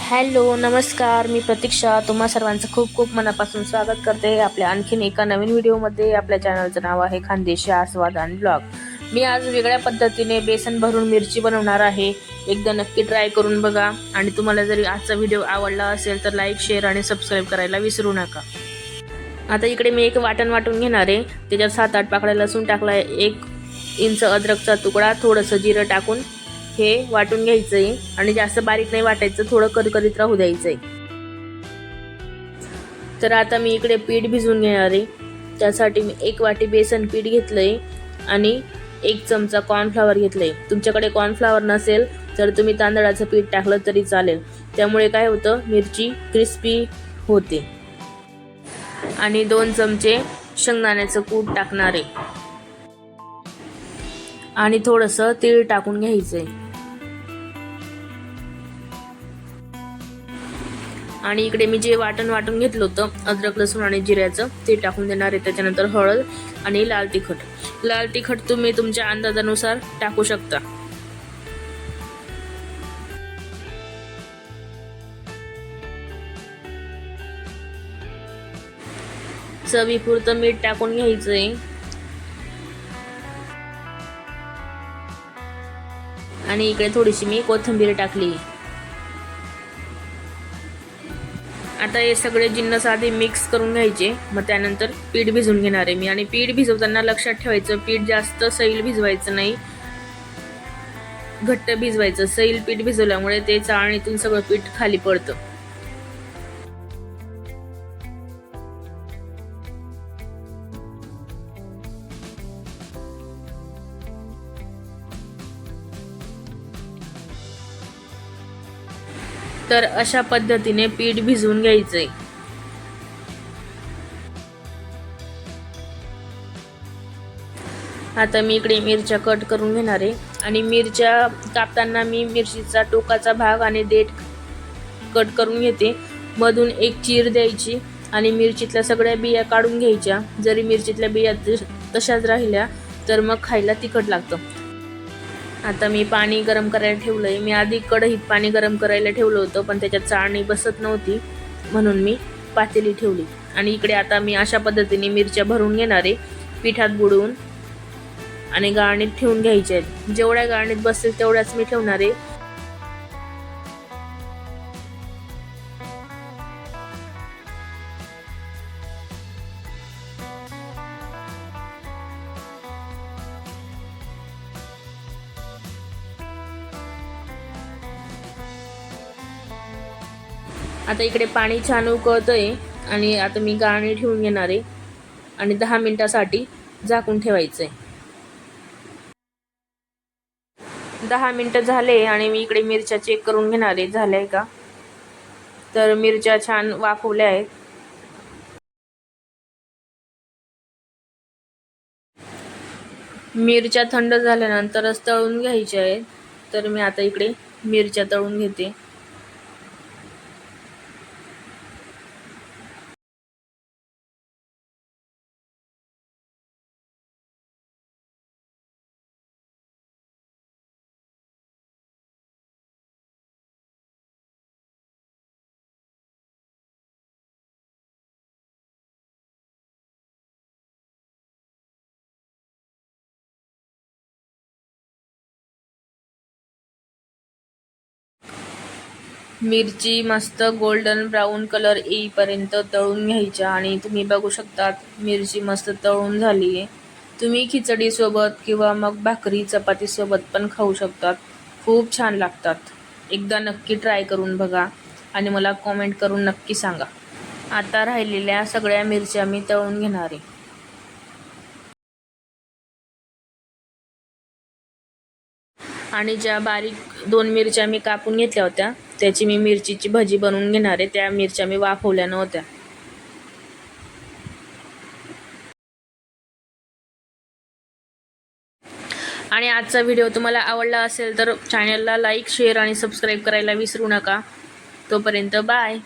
Hello नमस्कार, मी प्रतीक्षा तुम्हा सर्वांचं खूप खूप मनापासून स्वागत करते आपल्या आणखीन एका नवीन व्हिडिओमध्ये। आपल्या चॅनलचं नाव आहे खानदेशी आस्वाद आणि ब्लॉग। मी आज वेगळ्या पद्धतीने बेसन भरून मिरची बनवणार आहे। एकदा नक्की ट्राय करून बघा आणि तुम्हाला जरी आजचा व्हिडिओ आवडला असेल तर लाईक शेअर आणि सबस्क्राईब करायला विसरू नका। आता इकडे मी एक वाटण वाटून घेणार आहे। त्याच्यात 7-8 पाकळ्या लसूण टाकलाय, 1 इंच अद्रकचा तुकडा, थोडंसं जिरं टाकून हे वाटून घ्यायचंय आणि जास्त बारीक नाही वाटायचं, थोडं करकरीत राहू द्यायचंय। तर आता मी इकडे पीठ भिजवून घेणार आहे। त्यासाठी मी 1 वाटी बेसन पीठ घेतलंय आणि 1 चमचा कॉर्नफ्लॉवर घेतलंय। तुमच्याकडे कॉर्नफ्लॉवर नसेल तर तुम्ही तांदळाचं पीठ टाकलं तरी चालेल, त्यामुळे काय होतं मिरची क्रिस्पी होते। आणि 2 चमचे शेंगदाण्याचं कूट टाकणार आहे आणि थोडंसं तीळ टाकून घ्यायचंय आणि इकडे मी जे वाटण वाटून घेतलं होतं अद्रक लसूण आणि जिऱ्याचं ते टाकून देणार आहे। त्याच्यानंतर हळद आणि लाल तिखट तुम्ही तुमच्या अंदाजानुसार टाकू शकता। चवीपुरतं मीठ टाकून घ्यायचंय आणि इकडे थोडीशी मी कोथिंबीर टाकली। आता हे सगळे जिन्नस आधी मिक्स करून घ्यायचे, मग त्यानंतर पीठ भिजवून घेणार आहे मी। आणि पीठ भिजवताना लक्षात ठेवायचं पीठ जास्त सैल भिजवायचं नाही, घट्ट भिजवायचं। सैल पीठ भिजवल्यामुळे ते चाळणीतून सगळं पीठ खाली पडतं। तर अशा पद्धतीने पीठ भिजवून घ्यायचंय। आता मी इकडे मिरच्या कट करून घेणार आहे आणि मिरच्या कापताना मी मिरचीचा टोकाचा भाग आणि देठ कट करून घेते। मधून एक चीर द्यायची आणि मिरचीतल्या सगळ्या बिया काढून घ्यायच्या। जरी मिरचीतल्या बिया तशाच राहिल्या तर मग खायला तिखट लागतं। आता मी पाणी गरम करायला ठेवलंय। मी आधी कढईत पाणी गरम करायला ठेवलं होतं, पण त्याच्यात चाळणी बसत नव्हती म्हणून मी पातेली ठेवली। आणि इकडे आता मी अशा पद्धतीने मिरच्या भरून घेणार आहे, पिठात बुडवून आणि गाळणीत ठेवून घ्यायच्या आहेत। जेवढ्या गाळणीत बसतील तेवढ्याच मी ठेवणार आहे। आता इकडे पाणी छान उकळतंय आणि आता मी गाळणी ठेवून घेणार आहे आणि 10 मिनिटासाठी झाकून ठेवायचंय। 10 मिनिटं झाले आणि मी इकडे मिरच्या चेक करून घेणार आहे झाल्याय का। तर मिरच्या छान वाफवल्या आहेत। मिरच्या थंड झाल्यानंतरच तळून घ्यायच्या आहेत। तर मी आता इकडे मिरच्या तळून घेते। मिरची मस्त गोल्डन ब्राऊन कलर येईपर्यंत तळून घ्यायच्या आणि तुम्ही बघू शकता मिरची मस्त तळून झाली आहे। तुम्ही खिचडी सोबत किंवा मग भाकरी चपाती सोबत पण खाऊ शकतात, खूप छान लागतात। एकदा नक्की ट्राय करून बघा आणि मला कमेंट करून नक्की सांगा। आता राहिलेल्या सगळ्या मिरच्या मी तळून घेणार आहे आणि ज्या बारीक 2 मिरच्या मी कापून घेतल्या होत्या त्याची मी मिरचीची भजी बनवून घेणार आहे। त्या मिरच्या मी वाफवल्या नव्हत्या। आणि आजचा व्हिडिओ तुम्हाला आवडला असेल तर चॅनलला लाईक शेअर आणि सबस्क्राईब करायला विसरू नका। तोपर्यंत बाय।